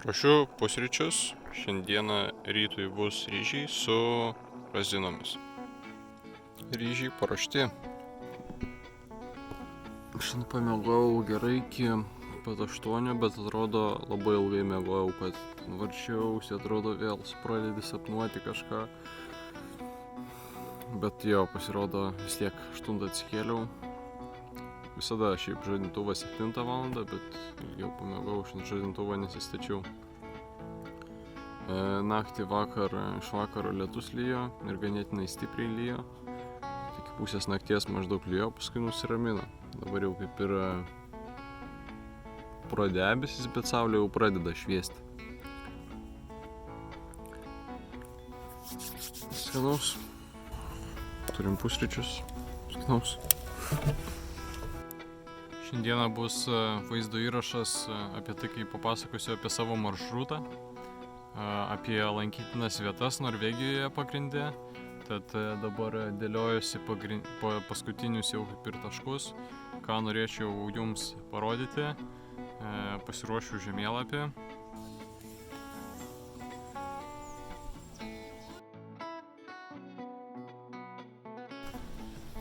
Ruošiu pusryčius. Šiandieną rytui bus ryžiai su razinomis. Ryžiai paruošti. Šiandien pamiegojau gerai iki pat 8, bet atrodo labai ilgai miegojau, kad varčiausi, atrodo vėl pradedi sapnuoti kažką. Bet jo, pasirodo vis tiek 8 atsikėliau. Visada šiaip žadintuvą 7 valandą, bet ilgiau pamiegojau, šiandien žadintuvą nesistačiau. Naktį iš vakaro lietus lijo ir ganėtinai stipriai lijo. Iki pusės nakties maždaug lijo, paskui nusiramino. Dabar jau kaip ir pro debesis, bet saulė jau pradeda šviesti. Skanaus. Turim pusryčius. Skanaus. Šiandieną bus vaizdo įrašas apie tai, kai papasakosiu apie savo maršrutą, apie lankytinas vietas Norvegijoje pagrinde. Tad dabar dėliojusi paskutinius jau kaip ir taškus, ką norėčiau jums parodyti. Pasiruošiu žemėlapį.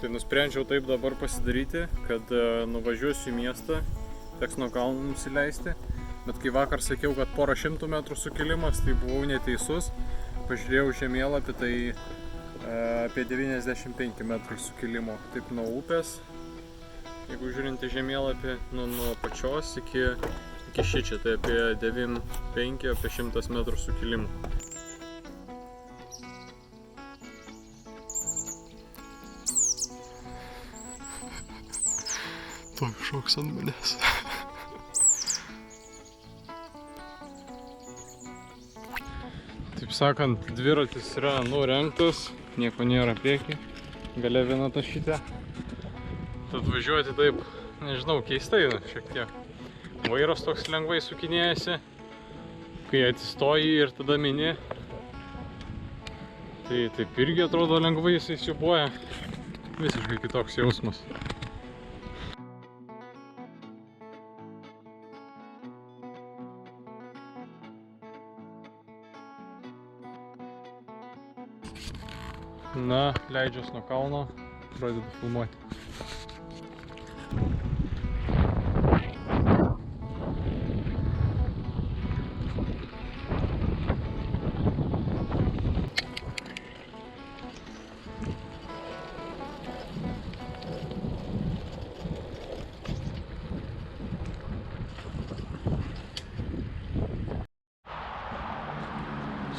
Tai nusprendžiau taip dabar pasidaryti, kad nuvažiuosiu į miestą, teks nuo kalnų nusileisti. Bet kai vakar sakiau, kad porą 100 metrų sukilimas, tai buvau neteisus. Pažiūrėjau žemėlapį, tai apie 95 metrai sukilimo. Taip nuo upės, jeigu žiūrint į žemėlapį, nuo pačios iki šičia, tai apie 95, apie 100 metrų sukilimo. Toks šoks ant manęs. Taip sakant, dviratis yra nurengtas, nieko nėra prieki, gale viena tašytė. Tad važiuoti taip, nežinau, keistai šiek tiek. Vairas toks lengvai sukinėjasi, kai atsistoji ir tada mini. Tai taip irgi atrodo lengvai jisai siūbuoja. Visiškai kitoks jausmas. Na, leidžiuos nuo kalno, pradedu filmuoti.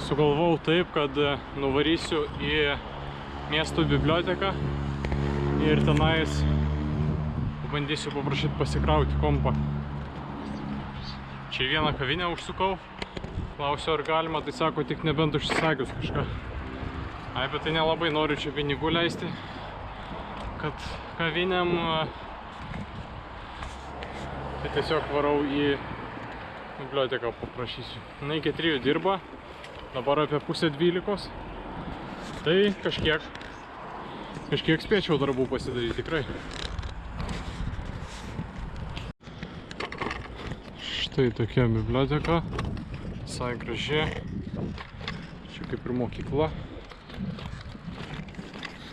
Sugalvojau taip, kad nuvarysiu į miesto biblioteką ir tenais bandysiu paprašyti pasikrauti kompą. Čia į vieną kavinę užsukau, klausiu ar galima, tai sako tik nebent užsisakius kažką. Bet tai nelabai noriu čia pinigų leisti, kad kavinėm tai tiesiog varau į biblioteką paprašysiu. Na, iki 3 dirba, dabar apie pusę 12. Tai kažkiek spėčiau darbų pasidaryti, tikrai. Štai tokia biblioteka, visai graži. Čia kaip ir mokykla.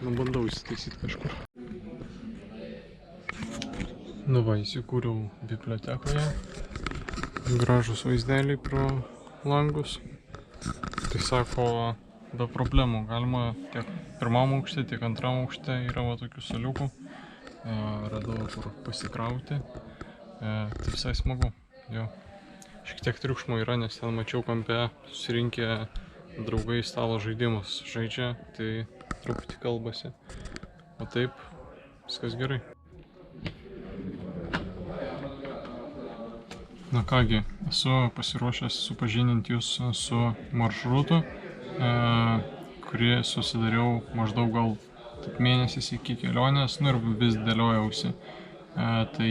Bandau įsitaisyti kažkur. Nu va, įsikūriau bibliotekoje. Gražus vaizdeliai pro langus. Tai sako, be problemų, galima tiek pirmam aukšte, tiek antram aukšte yra va tokių saliukų. Radau kur pasikrauti. Tai visai smagu. Jo. Šiek tiek triukšmo yra, nes ten mačiau kampe susirinkę draugai stalo žaidimus žaidžia, tai truputį kalbasi. O taip, viskas gerai. Na kągi, esu pasiruošęs supažindinti jūs su maršrutu, kurį susidariau maždaug gal mėnesis iki kelionės, ir vis dėliojausi. Tai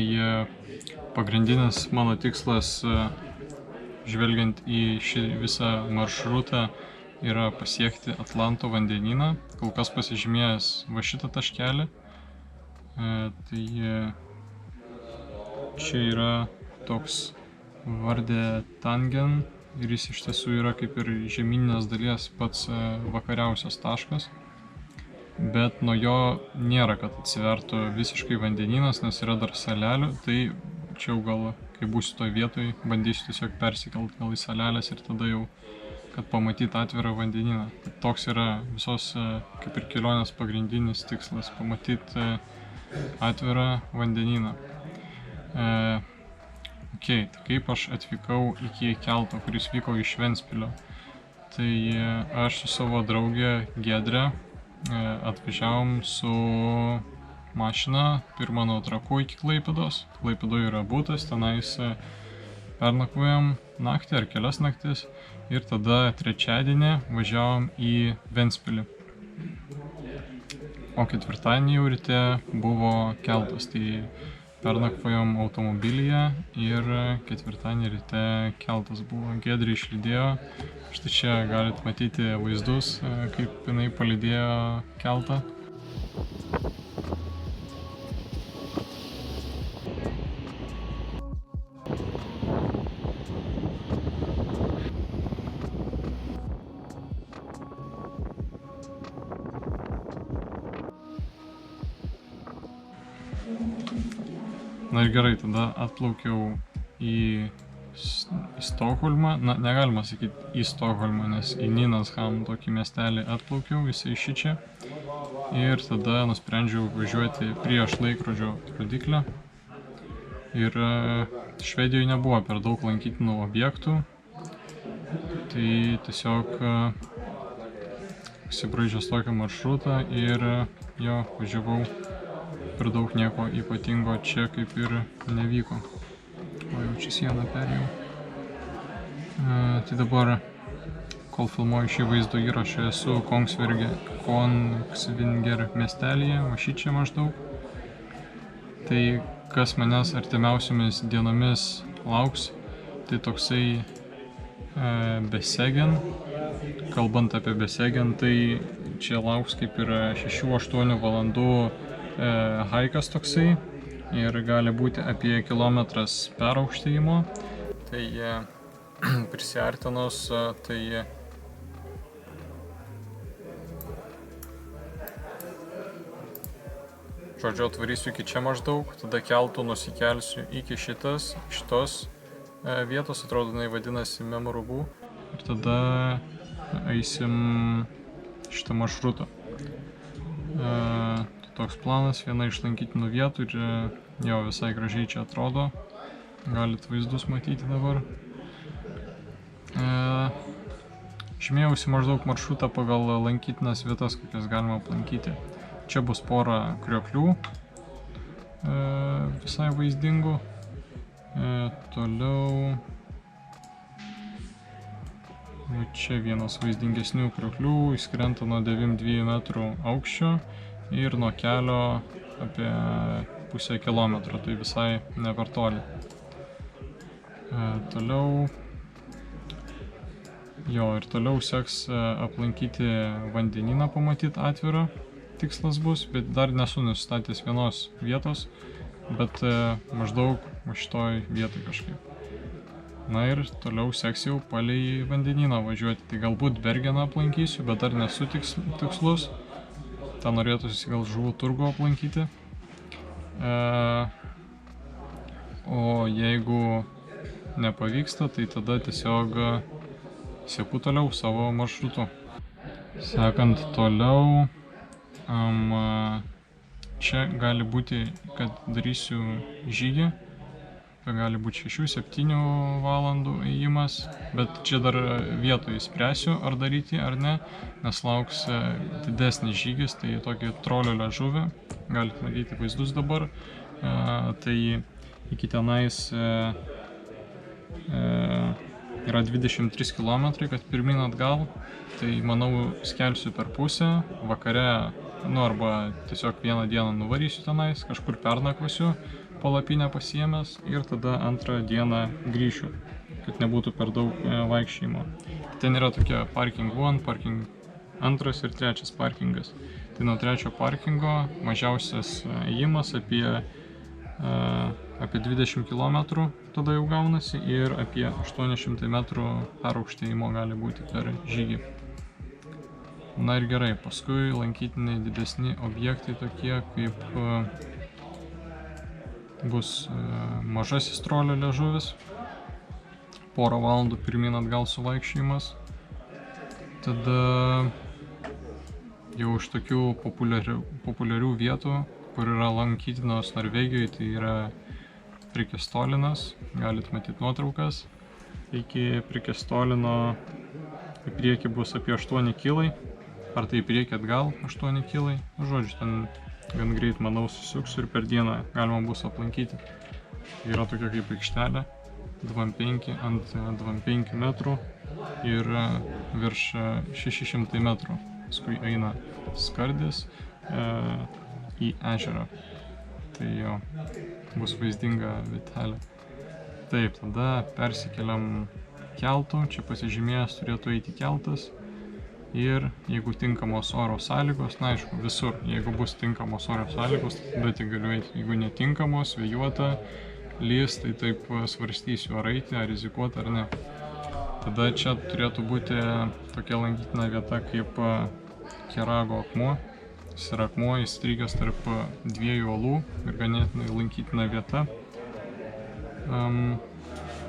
pagrindinis mano tikslas, žvelgiant į šį visą maršrutą, yra pasiekti Atlanto vandenyną. Kol kas pasižymėjęs va šitą taškelį. Tai čia yra toks Vardė Tangen ir jis iš tiesų yra kaip ir žemyninės dalies pats vakariausias taškas, bet nuo jo nėra, kad atsivertų visiškai vandenynas, nes yra dar salelių, tai čia jau gal, kai būsiu toj vietoj, bandysiu tiesiog persikelt gal į salelės ir tada jau, kad pamatyti atvirą vandenyną. Toks yra visos kaip ir kelionės pagrindinis tikslas - pamatyti atvirą vandenyną. Tai kaip aš atvykau iki kelto, kuris vyko iš Ventspilio. Tai aš su savo draugė Giedre atvažiavom su mašina pirmą nuo Trakų iki Klaipėdos. Klaipėdoje yra butas, tenais pernakvojom naktį ar kelias naktis ir tada trečiadienį važiavom į Ventspilį. O ketvirtadienį jau ryte buvo keltas, tai pernakvojom automobilyje ir ketvirtadienį ryte keltas buvo. Giedrė išlydėjo, štai čia galit matyti vaizdus, kaip jinai palydėjo keltą. Na ir gerai, tada atplaukiau į Stokholmą, negalima sakyti į Stokholmą, nes į Nynäshamn, tokį miestelį atplaukiau, jisai šičia. Ir tada nusprendžiau važiuoti prieš laikrodžio rodyklę. Ir Švedijoje nebuvo per daug lankytinų objektų, tai tiesiog pasibraižęs tokį maršrutą ir jo važiavau. Per daug nieko ypatingo čia kaip ir nevyko. O jau čia sieną perėjau. Tai dabar, kol filmuoju šį vaizdo įrašą, esu Kongsvinger miestelyje, va šičia maždaug. Tai kas manęs artimiausiomis dienomis lauks, tai toksai Besegen. Kalbant apie Besegen, tai čia lauks kaip ir 6-8 valandų haikas toksai ir gali būti apie kilometras peraukštėjimo. Tai prisiartinus, tai žodžiu atvarysiu iki čia maždaug, tada keltu nusikelsiu iki šitos vietos, atrodo, jinai vadinasi Memorubų, ir tada eisim šitą maršrutą. Toks planas, viena iš lankytinų vietų ir jo visai gražiai čia atrodo. Galit vaizdus matyti dabar. Žymėjausi maždaug maršrutą pagal lankytinas vietas, kokias galima aplankyti. Čia bus pora krioklių, visai vaizdingų. Toliau čia vienas vaizdingesnių krioklių, jis krenta nuo 92 metrų aukščio ir nuo kelio apie pusę kilometro, tai visai ne per toli. Toliau seks aplankyti vandenyną, pamatyti atvirą, tikslas bus, bet dar nesu nusistatęs vienos vietos, bet maždaug šitoj vietoj kažkaip. Na ir toliau seks jau palei vandenyną važiuoti, tai galbūt Bergeną aplankysiu, bet dar nesu tikslus. Ten norėtųsi gal žuvų turgų aplankyti. O jeigu nepavyksta, tai tada tiesiog seku toliau savo maršrutu. Sekant toliau, čia gali būti, kad darysiu žygį. Gali būti 6-7 valandų ėjimas, bet čia dar vietoje spręsiu, ar daryti ar ne, nes lauks didesnis žygis, tai tokį trolio liežuvį, galite matyti vaizdus dabar, tai iki tenais yra 23 km, kad pirmyn atgal, tai manau skelsiu per pusę, vakare, arba tiesiog vieną dieną nuvarysiu tenais, kažkur pernakvosiu, palapinę pasiėmęs ir tada antrą dieną grįšiu, kad nebūtų per daug vaikščiojimo. Ten yra tokie parking 1, parking 2 ir 3 parkingas. Tai nuo 3 parkingo mažiausias ėjimas apie apie 20 km tada jau gaunasi ir apie 800 metrų peraukštėjimo gali būti per žygį. Na ir gerai, paskui lankytiniai didesni objektai tokie kaip bus mažasis trolio liežuvis, porą valandų pirmyn atgal suvaikščiojimas. Tada jau iš tokių populiarių vietų, kur yra lankytinos Norvegijoje, tai yra Prikestolinas, galit matyti nuotraukas. Iki Prikestolino į priekį bus apie 8 kilai, ar tai į priekį atgal 8 kilai. Žodžiu, ten gan greit, manau, susiuksiu ir per dieną galima bus aplankyti. Tai yra tokia kaip aikštelė, 25 ant 25 metrų ir virš 600 metrų. Paskui eina skardis į ežerą. Tai jo, bus vaizdinga vietelė. Taip, tada persikeliam keltu, čia pasižymėjęs turėtų eiti keltas. Ir jeigu tinkamos oro sąlygos, na aišku, visur, jeigu bus tinkamos oro sąlygos, tada tik galiu eiti. Jeigu netinkamos, vėjuota, lys, tai taip svarstysiu, ar eiti, ar rizikuoti, ar ne. Tada čia turėtų būti tokia lankytina vieta kaip Kerago akmuo. Jis yra akmuo įstrigęs tarp dviejų uolų ir ganėtinai lankytina vieta.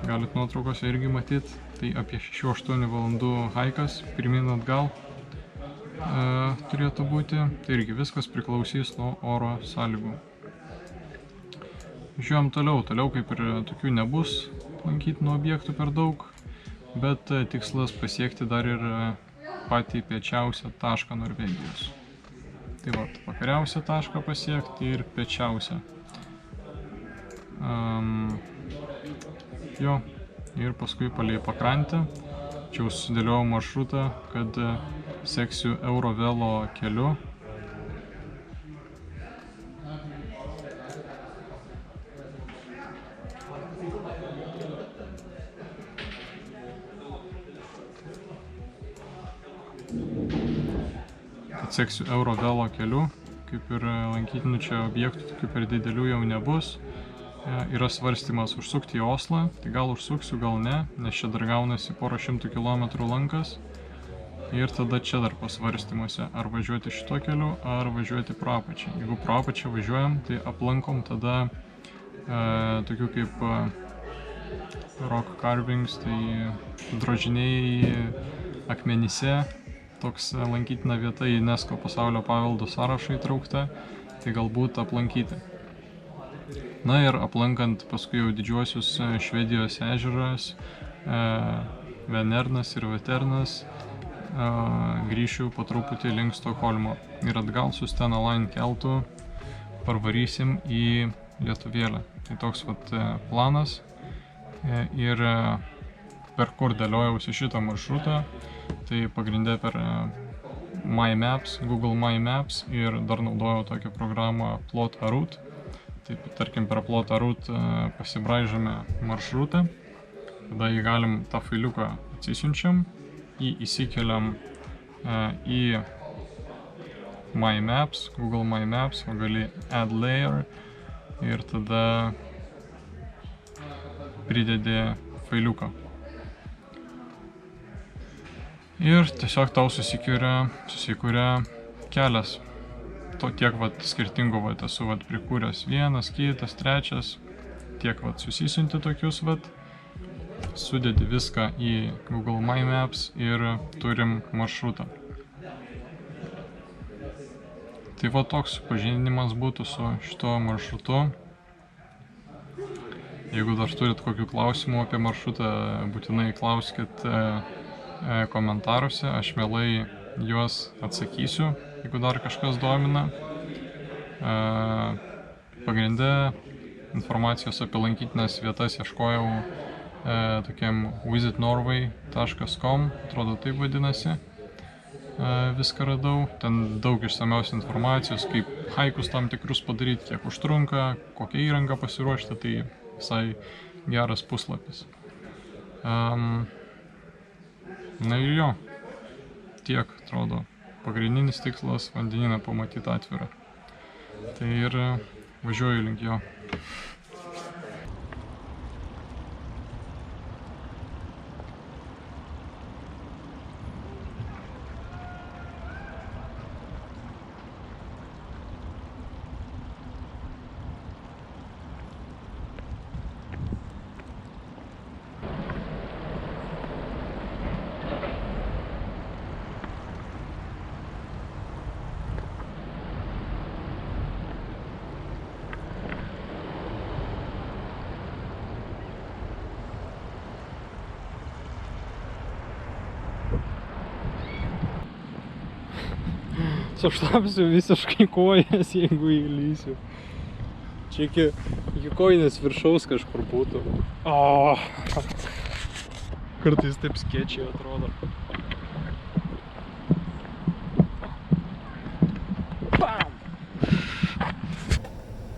Galit nuotraukose irgi matyti. Tai apie 6-8 valandų haikas, pirmyn atgal turėtų būti. Tai irgi viskas priklausys nuo oro sąlygų. Žiūrėjom toliau kaip ir tokių nebus lankytinų objektų per daug, bet tikslas pasiekti dar ir patį piečiausią tašką Norvegijos. Tai va, vakariausią tašką pasiekti ir piečiausią. Jo, ir paskui palei pakrantę. Čia jau sudėliojau maršrutą, kad seksiu Eurovelo keliu. Seksiu Eurovelo keliu, kaip ir lankytinų čia objektų, tokių per didelių jau nebus. Yra svarstymas užsukti į Oslą, tai gal užsuksiu, gal ne, nes čia dar gaunasi porą šimtų kilometrų lankas. Ir tada čia dar pasvarstymuose, ar važiuoti šito keliu, ar važiuoti pro apačią. Jeigu pro apačią važiuojam, tai aplankom tada tokių kaip rock carvings, tai drožiniai akmenyse. Toks lankytina vieta į UNESCO pasaulio paveldo sąrašą įtraukta, tai galbūt aplankyti. Na ir aplankant paskui jau didžiuosius Švedijos ežeras, Venernas ir Veternas, grįšiu po truputį link Stokholmo. Ir atgal su Stena Line keltu parvarysim į Lietuvėlę. Tai toks vat planas. Ir per kur dėliojausi šitą maršrutą, tai pagrindė per My Maps, Google My Maps ir dar naudojau tokią programą Plot a Route. Taip, tarkim, per Plot a Route pasibraižome maršrutą, tada jį galim tą failiuką atsisiunčiam, jį įsikeliam į My Maps, Google My Maps, o gali Add Layer ir tada pridedi failiuką. Ir tiesiog tau susikuria kelias. Tiek vat skirtingų vat esu vat prikūręs vienas, kitas, trečias. Tiek vat susisiunti tokius vat. Sudedi viską į Google My Maps ir turim maršrutą. Tai va toks supažindinimas būtų su šito maršrutu. Jeigu dar turit kokių klausimų apie maršrutą, būtinai klauskit komentaruose, aš mielai juos atsakysiu, jeigu dar kažkas domina. Pagrinde informacijos apie lankytinas vietas ieškojau tokiam visitnorway.com, atrodo taip vadinasi. Viską radau, ten daug išsamios informacijos, kaip haikus tam tikrus padaryti, kiek užtrunka, kokią įrangą pasiruošti, tai visai geras puslapis. Na ir jo, tiek, atrodo, pagrindinis tikslas vandenyną pamatyti atvirą. Tai ir važiuoju link jo. Suštapsiu visiškai kojas, jeigu įlysiu. Čia iki kojinės viršaus kažkur būtų. Kartais taip skėčiai atrodo.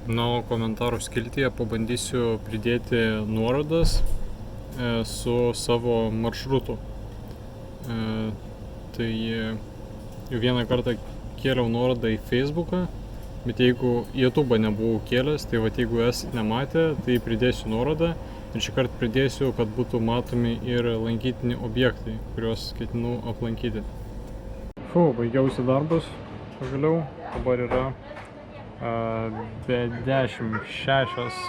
Na, o komentarų skiltyje pabandysiu pridėti nuorodas su savo maršrutu. Tai jau vieną kartą kėliau nuorodą į Facebooką, bet jeigu į YouTube'ą nebuvau kėlęs, tai vat jeigu esate nematę, tai pridėsiu nuorodą ir šį kartą pridėsiu, kad būtų matomi ir lankytini objektai, kuriuos ketinu aplankyti. Baigiausi darbus, pagaliau, dabar yra be 10:06,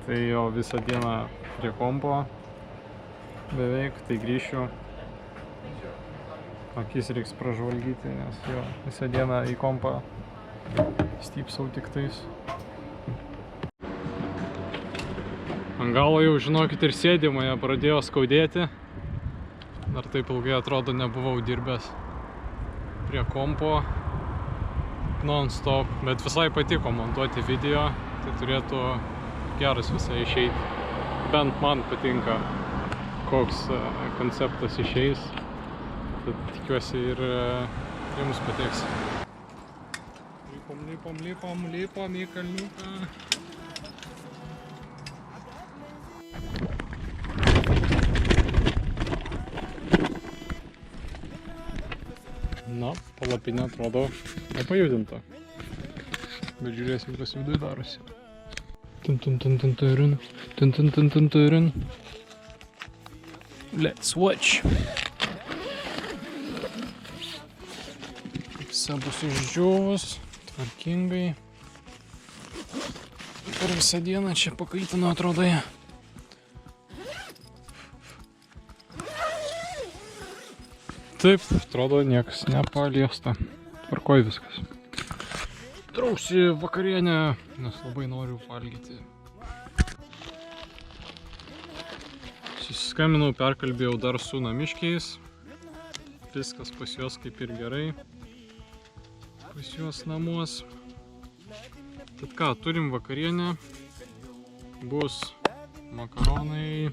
tai jau visą dieną prie kompo beveik, tai grįšiu. Akis reiks pražvalgyti, nes jo visą dieną į kompą stypsau tik tais. Ant galo jau, žinokit, ir sėdimoje pradėjo skaudėti. Dar taip ilgai atrodo nebuvau dirbęs prie kompo non-stop, bet visai patiko montuoti video, tai turėtų geras visai išeiti. Bent man patinka, koks konceptas išeis. Tad tikiuosi ir jums patiks. Lipom į kalniuką. Na, palapinė atrodo nepajudinta. Bet žiūrėsim, kas viduje darosi. Let's watch. Visa bus išdžiūvus, tvarkingai. Per visą dieną čia pakaitino, atrodo. Taip, atrodo, niekas nepaliesta. Tvarkoj viskas. Drausi vakarienę, nes labai noriu valgyti. Susiskambinau, perkalbėjau dar su namiškiais. Viskas pas juos kaip ir gerai. Pas juos namuos. Tad ką, turim vakarienę. Bus makaronai.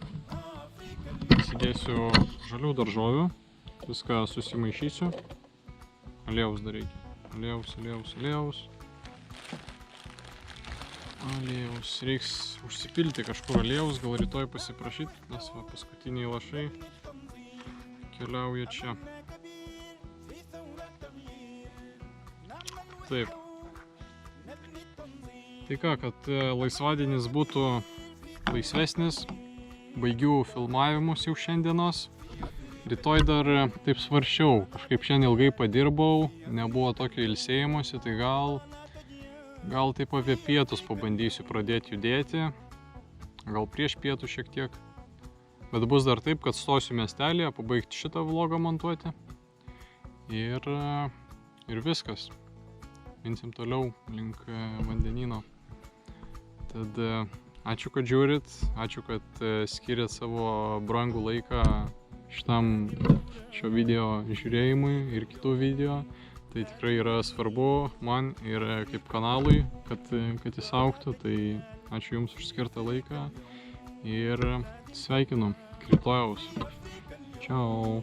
Įsidėsiu žalių daržovių. Viską susimaišysiu. Aliejaus dar reikia. Aliejaus. Reiks užsipilti kažkur aliejaus, gal rytoj pasiprašyti, nes va, paskutiniai lašai keliauja čia. Taip. Tai ką, kad laisvadienis būtų laisvesnis, baigiu filmavimus jau šiandienos. Rytoj dar taip svarsčiau, kažkaip šiandien ilgai padirbau, nebuvo tokio ilsėjimosi, tai gal taip apie pietus pabandysiu pradėti judėti, gal prieš pietų šiek tiek. Bet bus dar taip, kad stosiu miestelėje, pabaigti šitą vlogą montuoti. Ir viskas. Minsim toliau link vandenyno. Tad ačiū, kad žiūrit, ačiū, kad skiriat savo brangų laiką šio video žiūrėjimui ir kitų video. Tai tikrai yra svarbu man ir kaip kanalui, kad jis augtų. Tai ačiū Jums už skirtą laiką ir sveikinu. Iki rytojaus. Čiau.